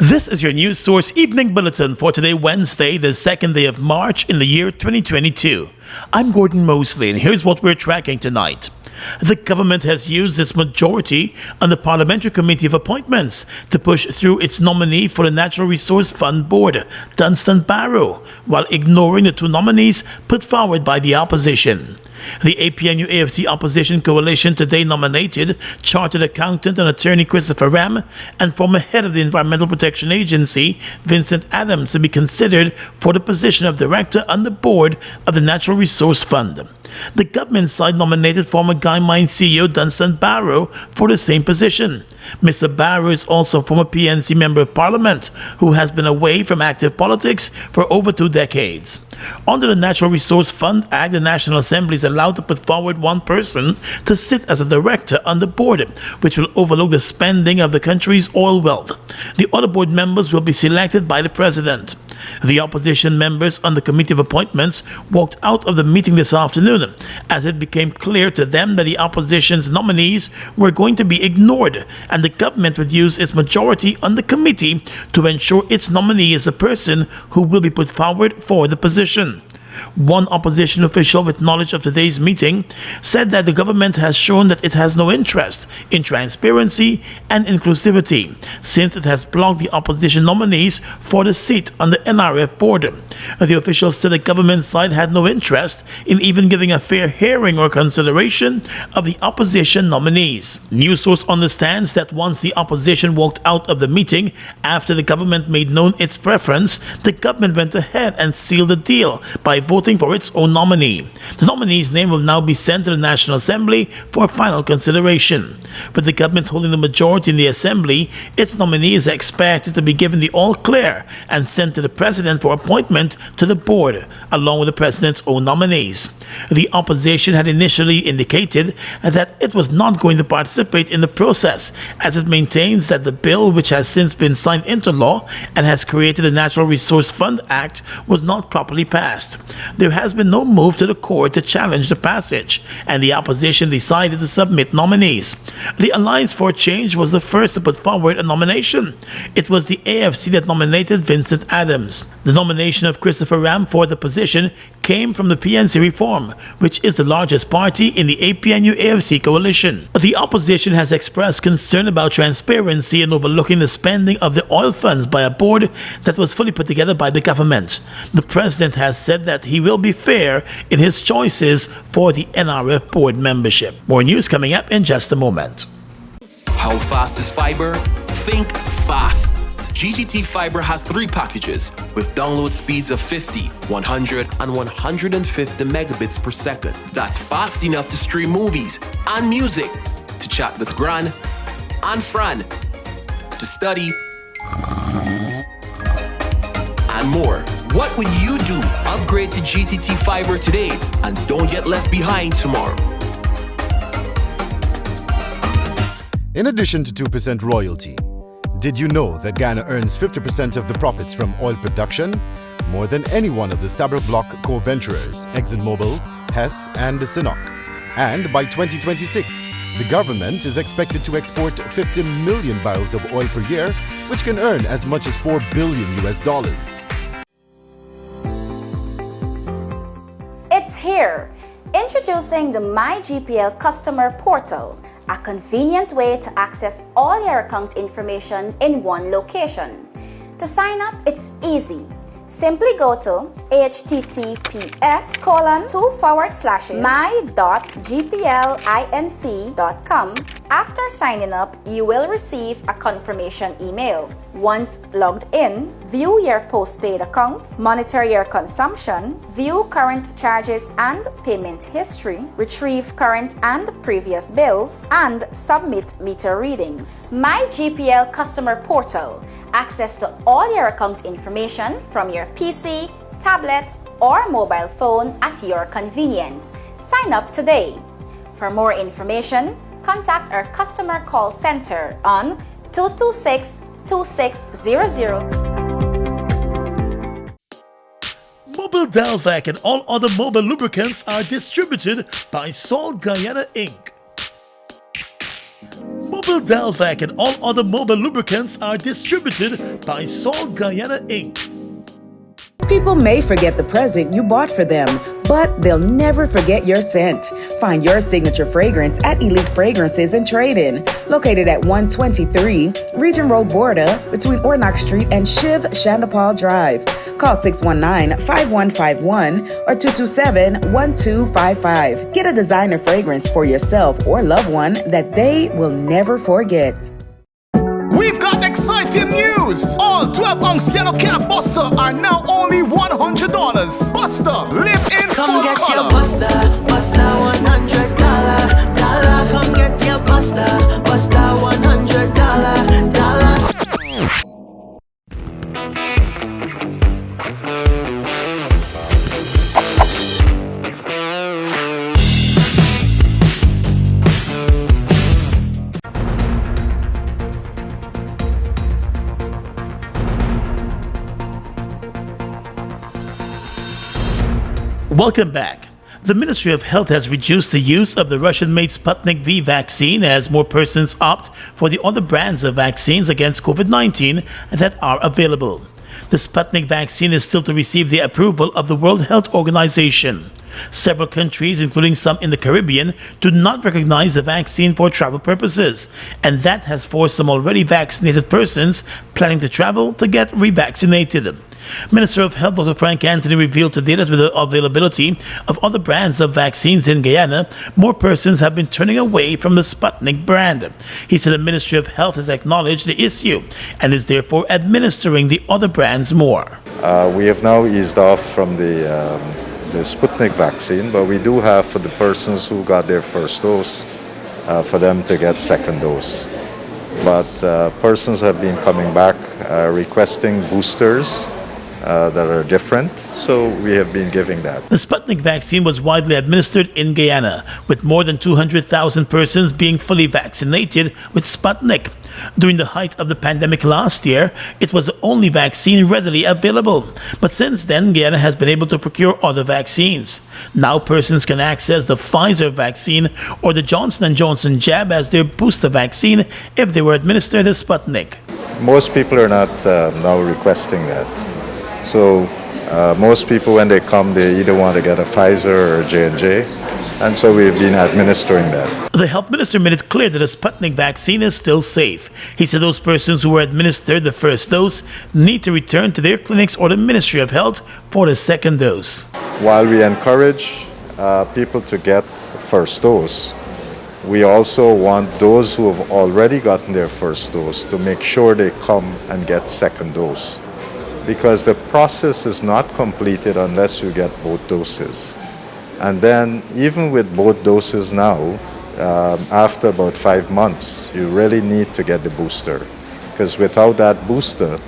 This is your news source evening bulletin for today, Wednesday, the 2nd day of March in the year 2022. I'm Gordon Mosley, and here's what we're tracking tonight. The government has used its majority on the Parliamentary Committee of Appointments to push through its nominee for the Natural Resource Fund Board, Dunstan Barrow, while ignoring the two nominees put forward by the opposition. The APNU-AFC opposition coalition today nominated Chartered Accountant and Attorney Christopher Ram and former head of the Environmental Protection Agency, Vincent Adams, to be considered for the position of Director on the Board of the Natural Resource Fund. The government side nominated former Guyana CEO Dunstan Barrow for the same position. Mr. Barrow is also a former PNC Member of Parliament who has been away from active politics for over 2 decades. Under the Natural Resource Fund Act, the National Assembly is allowed to put forward one person to sit as a director on the board, which will overlook the spending of the country's oil wealth. The other board members will be selected by the President. The opposition members on the Committee of Appointments walked out of the meeting this afternoon as it became clear to them that the opposition's nominees were going to be ignored and the government would use its majority on the committee to ensure its nominee is the person who will be put forward for the position. One opposition official with knowledge of today's meeting said that the government has shown that it has no interest in transparency and inclusivity since it has blocked the opposition nominees for the seat on the NRF board. The official said the government side had no interest in even giving a fair hearing or consideration of the opposition nominees. News source understands that once the opposition walked out of the meeting after the government made known its preference, the government went ahead and sealed the deal by voting for its own nominee. The nominee's name will now be sent to the National Assembly for final consideration. With the government holding the majority in the Assembly, its nominee is expected to be given the all-clear and sent to the President for appointment to the board, along with the President's own nominees. The opposition had initially indicated that it was not going to participate in the process, as it maintains that the bill, which has since been signed into law and has created the Natural Resource Fund Act, was not properly passed. There has been no move to the court to challenge the passage, and the opposition decided to submit nominees. The Alliance for Change was the first to put forward a nomination. It was the AFC that nominated Vincent Adams. The nomination of Christopher Ram for the position came from the PNC Reform, which is the largest party in the APNU-AFC coalition. The opposition has expressed concern about transparency and overlooking the spending of the oil funds by a board that was fully put together by the government. The President has said that he will be fair in his choices for the NRF board membership. More news coming up in just a moment. How fast is fiber? Think fast. GTT Fiber has 3 packages with download speeds of 50, 100, and 150 megabits per second. That's fast enough to stream movies and music, to chat with Gran and Fran, to study, and more. What would you do? Upgrade to GTT Fiber today and don't get left behind tomorrow. In addition to 2% royalty, did you know that Guyana earns 50% of the profits from oil production? More than any one of the Stabroek Block co-venturers, ExxonMobil, Hess and Sinnock. And by 2026, the government is expected to export 50 million barrels of oil per year, which can earn as much as $4 billion. It's here! Introducing the MyGPL Customer Portal, a convenient way to access all your account information in one location. To sign up, it's easy. Simply go to https://my.gplinc.com. After signing up, you will receive a confirmation email. Once logged in, view your postpaid account, monitor your consumption, view current charges and payment history, retrieve current and previous bills, and submit meter readings. MyGPL Customer Portal. Access to all your account information from your PC, tablet, or mobile phone at your convenience. Sign up today. For more information, contact our customer call center on 226-2600. Mobil Delvac and all other mobile lubricants are distributed by Seoul, Guyana Inc. Mobile Delvac and all other mobile lubricants are distributed by Seoul, Guyana, Inc. People may forget the present you bought for them, but they'll never forget your scent. Find your signature fragrance at Elite Fragrances and Trade-In, located at 123 Region Road Border between Ornock Street and Shiv Chandapal Drive. Call 619-5151 or 227-1255. Get a designer fragrance for yourself or loved one that they will never forget. We've got exciting news! All 12-ounce yellow cab Buster are now only $100. Buster, live in Come full get color. your Buster, $100. Come get your Buster, $100. Welcome back. The Ministry of Health has reduced the use of the Russian-made Sputnik V vaccine as more persons opt for the other brands of vaccines against COVID-19 that are available. The Sputnik vaccine is still to receive the approval of the World Health Organization. Several countries, including some in the Caribbean, do not recognize the vaccine for travel purposes, and that has forced some already vaccinated persons planning to travel to get revaccinated. Minister of Health Dr. Frank Anthony revealed today that with the availability of other brands of vaccines in Guyana, more persons have been turning away from the Sputnik brand. He said the Ministry of Health has acknowledged the issue and is therefore administering the other brands more. We have now eased off from the Sputnik vaccine, but we do have for the persons who got their first dose, for them to get second dose. But persons have been coming back requesting boosters that are different, so we have been giving that. The Sputnik vaccine was widely administered in Guyana, with more than 200,000 persons being fully vaccinated with Sputnik. During the height of the pandemic last year, it was the only vaccine readily available. But since then, Guyana has been able to procure other vaccines. Now persons can access the Pfizer vaccine or the Johnson & Johnson jab as their booster vaccine if they were administered the Sputnik. Most people are not now requesting that. So most people, when they come, they either want to get a Pfizer or a J&J, and so we've been administering that. The health minister made it clear that the Sputnik vaccine is still safe. He said those persons who were administered the first dose need to return to their clinics or the Ministry of Health for the second dose. While we encourage people to get first dose, we also want those who have already gotten their first dose to make sure they come and get second dose, because the process is not completed unless you get both doses. And then even with both doses now, after about 5 months, you really need to get the booster, because without that booster,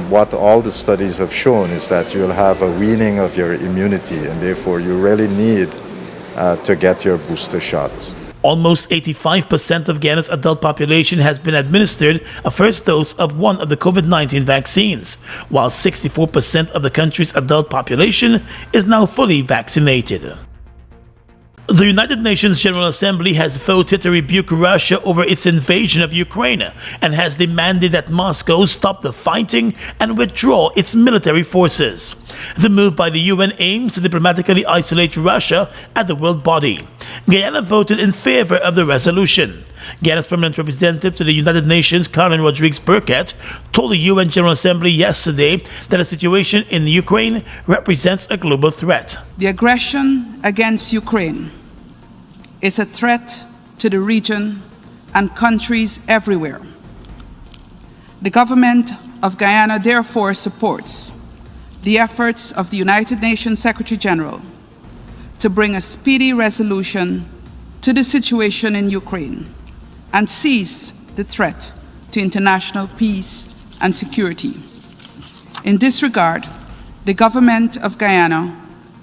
what all the studies have shown is that you'll have a weaning of your immunity, and therefore you really need to get your booster shots. Almost 85% of Guyana's adult population has been administered a first dose of one of the COVID-19 vaccines, while 64% of the country's adult population is now fully vaccinated. The United Nations General Assembly has voted to rebuke Russia over its invasion of Ukraine and has demanded that Moscow stop the fighting and withdraw its military forces. The move by the UN aims to diplomatically isolate Russia at the world body. Guyana voted in favor of the resolution. Guyana's permanent representative to the United Nations, Karen Rodriguez-Burkett, told the UN General Assembly yesterday that the situation in Ukraine represents a global threat. The aggression against Ukraine is a threat to the region and countries everywhere. The government of Guyana therefore supports the efforts of the United Nations Secretary General to bring a speedy resolution to the situation in Ukraine and seize the threat to international peace and security. In this regard, the government of Guyana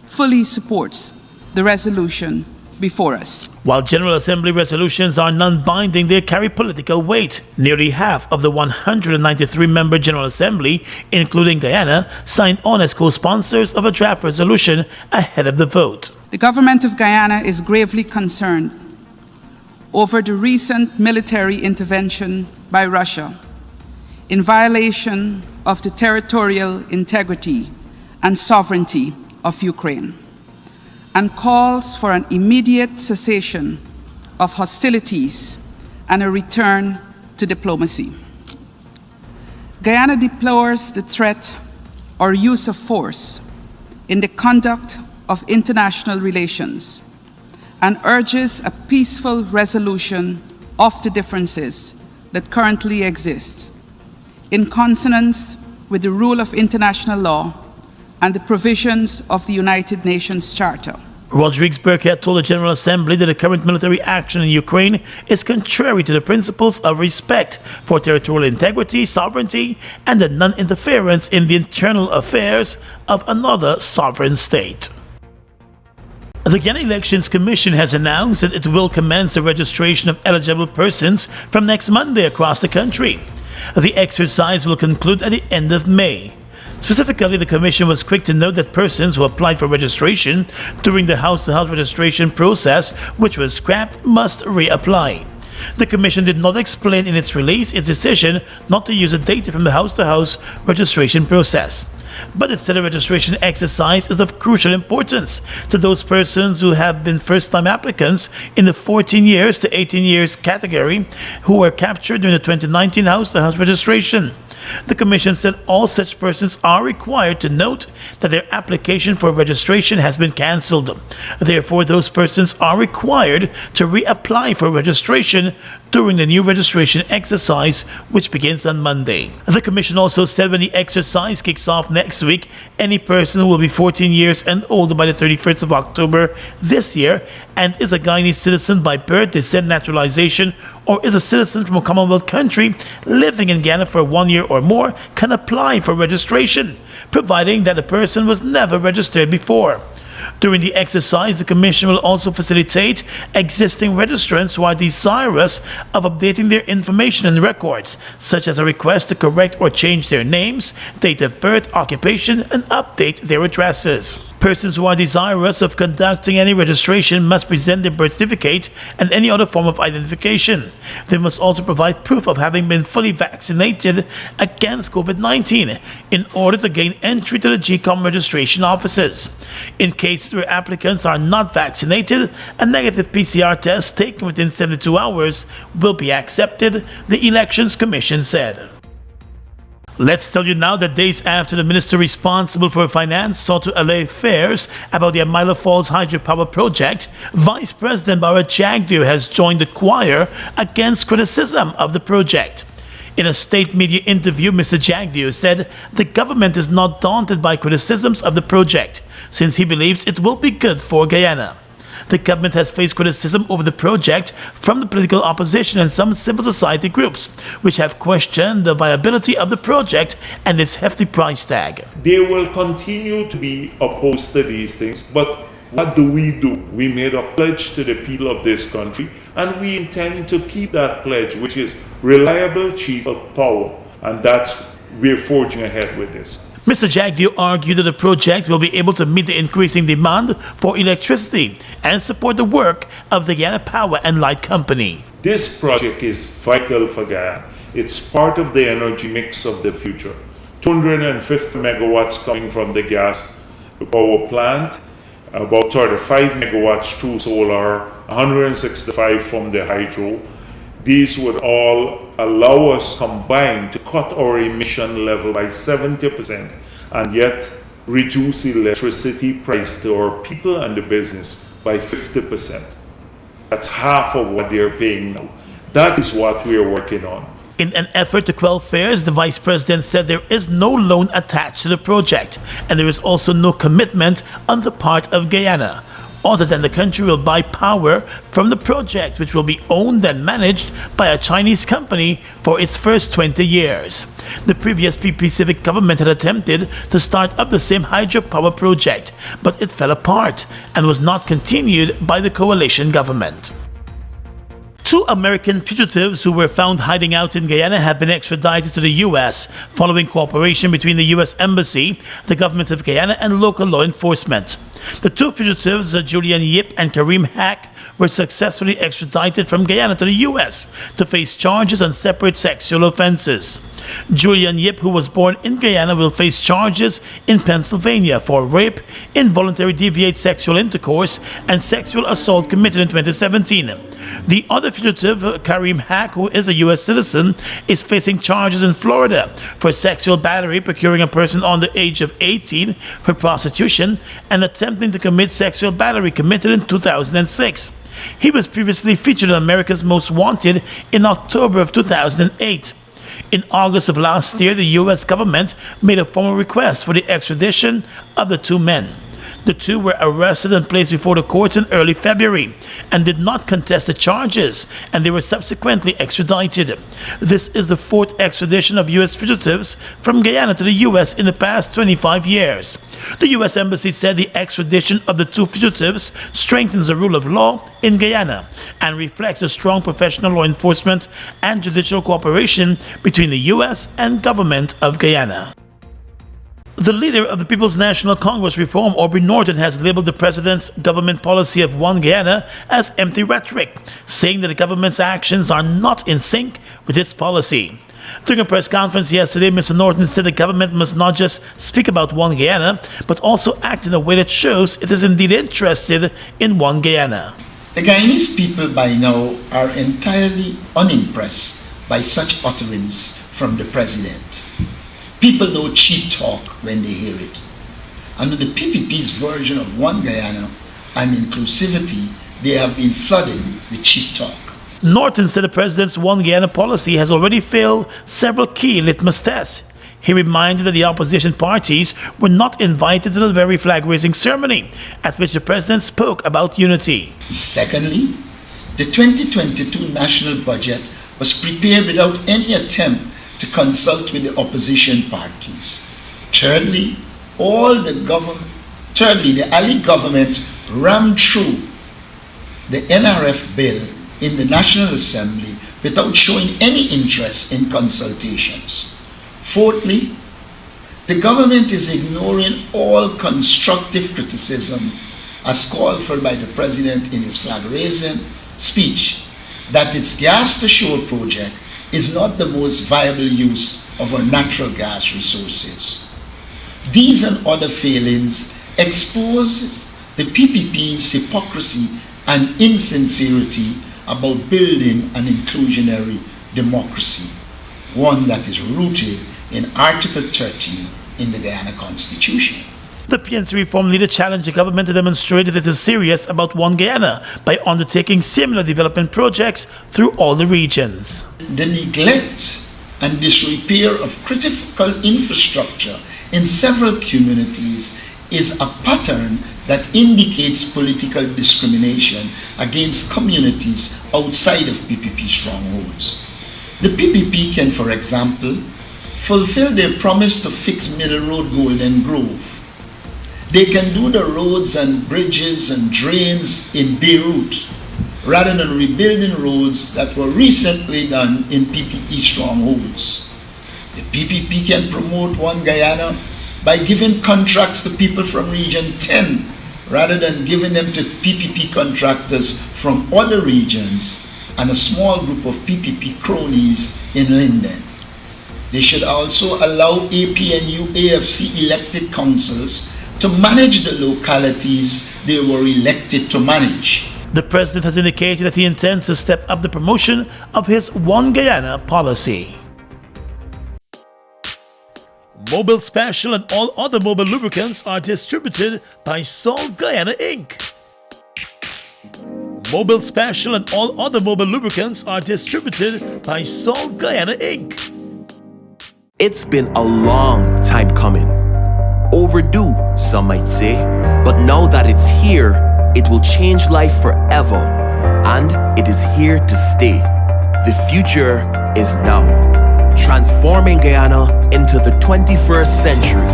fully supports the resolution before us. While General Assembly resolutions are non-binding, they carry political weight. Nearly half of the 193-member General Assembly, including Guyana, signed on as co-sponsors of a draft resolution ahead of the vote. The government of Guyana is gravely concerned over the recent military intervention by Russia in violation of the territorial integrity and sovereignty of Ukraine, and calls for an immediate cessation of hostilities and a return to diplomacy. Guyana deplores the threat or use of force in the conduct of international relations and urges a peaceful resolution of the differences that currently exist, in consonance with the rule of international law and the provisions of the United Nations Charter. Rodriguez Burkett told the General Assembly that the current military action in Ukraine is contrary to the principles of respect for territorial integrity, sovereignty, and the non-interference in the internal affairs of another sovereign state. The Guyana Elections Commission has announced that it will commence the registration of eligible persons from next Monday across the country. The exercise will conclude at the end of May. Specifically, the Commission was quick to note that persons who applied for registration during the house-to-house registration process, which was scrapped, must reapply. The Commission did not explain in its release its decision not to use the data from the house-to-house registration process. But it said the registration exercise is of crucial importance to those persons who have been first-time applicants in the 14 years to 18 years category who were captured during the 2019 house-to-house registration. The Commission said all such persons are required to note that their application for registration has been cancelled. Therefore, those persons are required to reapply for registration during the new registration exercise, which begins on Monday. The Commission also said when the exercise kicks off next week, any person who will be 14 years and older by the 31st of October this year and is a Guyanese citizen by birth, descent, naturalization, or is a citizen from a Commonwealth country living in Guyana for 1 year or more can apply for registration, providing that the person was never registered before. During the exercise, the Commission will also facilitate existing registrants who are desirous of updating their information and records, such as a request to correct or change their names, date of birth, occupation, and update their addresses. Persons who are desirous of conducting any registration must present their birth certificate and any other form of identification. They must also provide proof of having been fully vaccinated against COVID-19 in order to gain entry to the GCOM registration offices. In cases where applicants are not vaccinated, a negative PCR test taken within 72 hours will be accepted, the Elections Commission said. Let's tell you now that days after the minister responsible for finance sought to allay fears about the Amila Falls Hydropower project, Vice President Bharat Jagdeo has joined the choir against criticism of the project. In a state media interview, Mr. Jagdeo said the government is not daunted by criticisms of the project, since he believes it will be good for Guyana. The government has faced criticism over the project from the political opposition and some civil society groups, which have questioned the viability of the project and its hefty price tag. They will continue to be opposed to these things, but what do? We made a pledge to the people of this country, and we intend to keep that pledge, which is reliable, cheap power, and we're forging ahead with this. Mr. Jagdeo argued that the project will be able to meet the increasing demand for electricity and support the work of the Guyana Power and Light Company. This project is vital for Guyana. It's part of the energy mix of the future. 250 megawatts coming from the gas power plant, about 35 megawatts through solar, 165 from the hydro. These would all allow us combined to cut our emission level by 70% and yet reduce electricity price to our people and the business by 50%. That's half of what they're paying now. That is what we are working on. In an effort to quell fears, the Vice President said there is no loan attached to the project, and there is also no commitment on the part of Guyana, other than the country will buy power from the project, which will be owned and managed by a Chinese company for its first 20 years. The previous Pacific government had attempted to start up the same hydropower project, but it fell apart and was not continued by the coalition government. 2 American fugitives who were found hiding out in Guyana have been extradited to the U.S. following cooperation between the U.S. Embassy, the government of Guyana, and local law enforcement. The two fugitives, Julian Yip and Kareem Hack, were successfully extradited from Guyana to the U.S. to face charges on separate sexual offenses. Julian Yip, who was born in Guyana, will face charges in Pennsylvania for rape, involuntary deviate sexual intercourse, and sexual assault committed in 2017. The other fugitive, Kareem Hack, who is a U.S. citizen, is facing charges in Florida for sexual battery, procuring a person under the age of 18 for prostitution, and attempting to commit sexual battery committed in 2006. He was previously featured on America's Most Wanted in October of 2008. In August of last year, the U.S. government made a formal request for the extradition of the two men. The two were arrested and placed before the courts in early February and did not contest the charges, and they were subsequently extradited. This is the fourth extradition of U.S. fugitives from Guyana to the U.S. in the past 25 years. The U.S. Embassy said the extradition of the two fugitives strengthens the rule of law in Guyana and reflects a strong professional law enforcement and judicial cooperation between the U.S. and government of Guyana. The leader of the People's National Congress Reform, Aubrey Norton, has labeled the president's government policy of One Guyana as empty rhetoric, saying that the government's actions are not in sync with its policy. During a press conference yesterday, Mr. Norton said the government must not just speak about One Guyana, but also act in a way that shows it is indeed interested in One Guyana. The Guyanese people by now are entirely unimpressed by such utterance from the president. People know cheap talk when they hear it. Under the PPP's version of One Guyana and inclusivity, they have been flooded with cheap talk. Norton said the president's One Guyana policy has already failed several key litmus tests. He reminded that the opposition parties were not invited to the very flag-raising ceremony at which the president spoke about unity. Secondly, the 2022 national budget was prepared without any attempt to consult with the opposition parties. Thirdly, the allied government rammed through the NRF bill in the National Assembly without showing any interest in consultations. Fourthly, the government is ignoring all constructive criticism as called for by the president in his flag-raising speech that its gas-to-shore project is not the most viable use of our natural gas resources. These and other failings expose the PPP's hypocrisy and insincerity about building an inclusionary democracy, one that is rooted in Article 13 in the Guyana Constitution. The PNC reform leader challenged the government to demonstrate that it is serious about One Guyana by undertaking similar development projects through all the regions. The neglect and disrepair of critical infrastructure in several communities is a pattern that indicates political discrimination against communities outside of PPP strongholds. The PPP can, for example, fulfill their promise to fix Middle Road Golden Grove. They can do the roads and bridges and drains in Beirut rather than rebuilding roads that were recently done in PPP strongholds. The PPP can promote One Guyana by giving contracts to people from Region 10 rather than giving them to PPP contractors from other regions and a small group of PPP cronies in Linden. They should also allow APNU AFC elected councils to manage the localities they were elected to manage. The president has indicated that he intends to step up the promotion of his One Guyana policy. Mobile Special and all other mobile lubricants are distributed by Seoul Guyana Inc. Mobile Special and all other mobile lubricants are distributed by Seoul Guyana Inc. It's been a long time coming. Overdue, some might say, but now that it's here, it will change life forever, and it is here to stay. The future is now, transforming Guyana into the 21st century.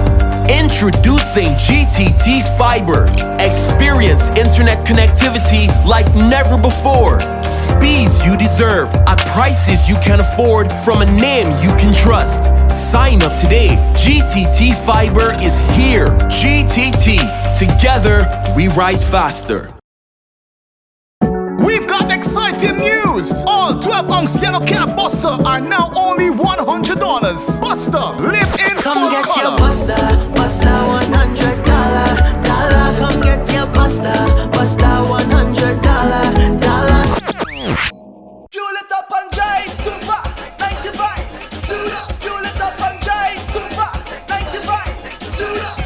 Introducing GTT Fiber. Experience internet connectivity like never before. Speeds you deserve at prices you can afford from a name you can trust. Sign up today. GTT Fiber is here. GTT. Together, we rise faster. We've got exciting news! All 12-ounce yellow cab Buster are now only $100. Buster, live in Come full get color. your Buster, Buster $100. Come get your Buster, Buster $100. Fuel it up and drive, Super 95. Tune up. Fuel it up and drive, Super 95. Tune up.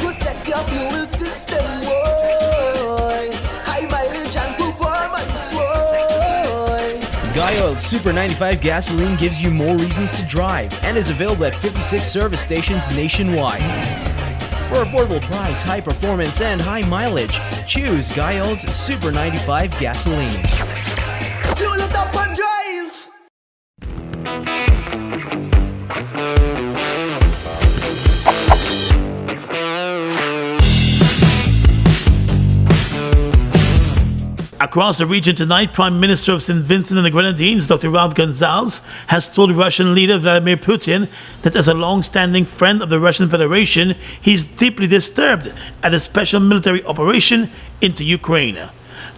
Protect your fuel system, boy. High mileage and performance, boy. Guyana's Super 95 gasoline gives you more reasons to drive and is available at 56 service stations nationwide. For affordable price, high performance, and high mileage, choose Guyana's Super 95 gasoline. Fuel it up and drive. Across the region tonight, Prime Minister of St. Vincent and the Grenadines, Dr. Ralph Gonsalves, has told Russian leader Vladimir Putin that as a long-standing friend of the Russian Federation, he's deeply disturbed at a special military operation into Ukraine.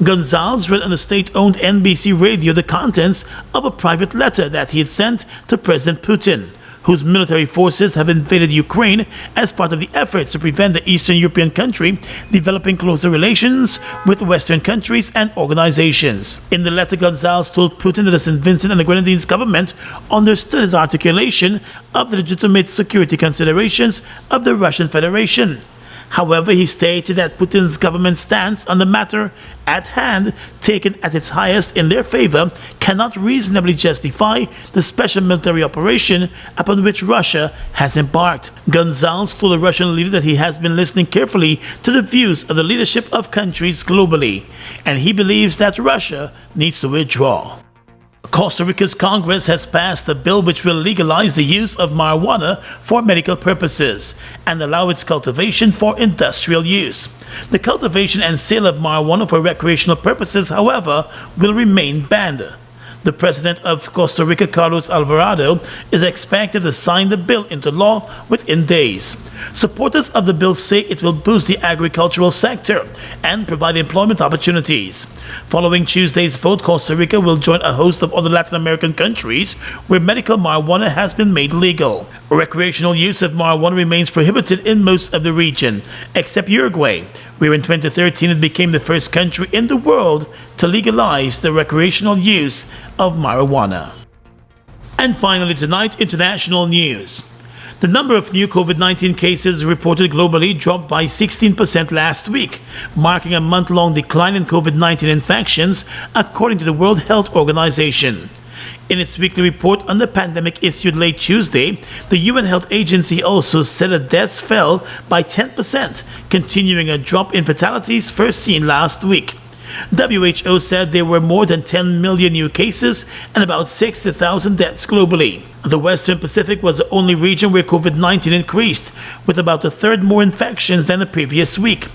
Gonsalves read on the state-owned NBC radio the contents of a private letter that he had sent to President Putin, whose military forces have invaded Ukraine as part of the efforts to prevent the Eastern European country developing closer relations with Western countries and organizations. In the letter, Gonsalves told Putin that the St. Vincent and the Grenadines government understood his articulation of the legitimate security considerations of the Russian Federation. However, he stated that Putin's government's stance on the matter at hand, taken at its highest in their favor, cannot reasonably justify the special military operation upon which Russia has embarked. Gonsalves told the Russian leader that he has been listening carefully to the views of the leadership of countries globally, and he believes that Russia needs to withdraw. Costa Rica's Congress has passed a bill which will legalize the use of marijuana for medical purposes and allow its cultivation for industrial use. The cultivation and sale of marijuana for recreational purposes, however, will remain banned. The president of Costa Rica, Carlos Alvarado, is expected to sign the bill into law within days. Supporters of the bill say it will boost the agricultural sector and provide employment opportunities. Following Tuesday's vote, Costa Rica will join a host of other Latin American countries where medical marijuana has been made legal. Recreational use of marijuana remains prohibited in most of the region, except Uruguay, where in 2013 it became the first country in the world to legalize the recreational use of marijuana. And finally tonight, international news. The number of new COVID-19 cases reported globally dropped by 16% last week, marking a month-long decline in COVID-19 infections, according to the World Health Organization. In its weekly report on the pandemic issued late Tuesday, the UN Health Agency also said that deaths fell by 10%, continuing a drop in fatalities first seen last week. WHO said there were more than 10 million new cases and about 60,000 deaths globally. The Western Pacific was the only region where COVID-19 increased, with about a third more infections than the previous week.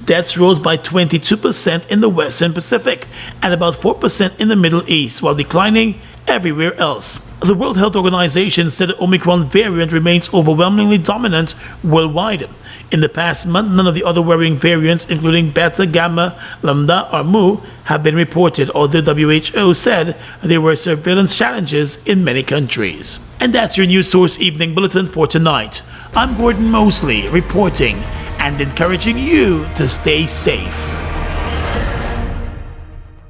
Deaths rose by 22% in the Western Pacific and about 4% in the Middle East, while declining everywhere else. The World Health Organization said the Omicron variant remains overwhelmingly dominant worldwide. In the past month, none of the other worrying variants, including Beta, Gamma, Lambda, or Mu, have been reported, although WHO said there were surveillance challenges in many countries. And that's your News Source Evening Bulletin for tonight. I'm Gordon Mosley, reporting and encouraging you to stay safe.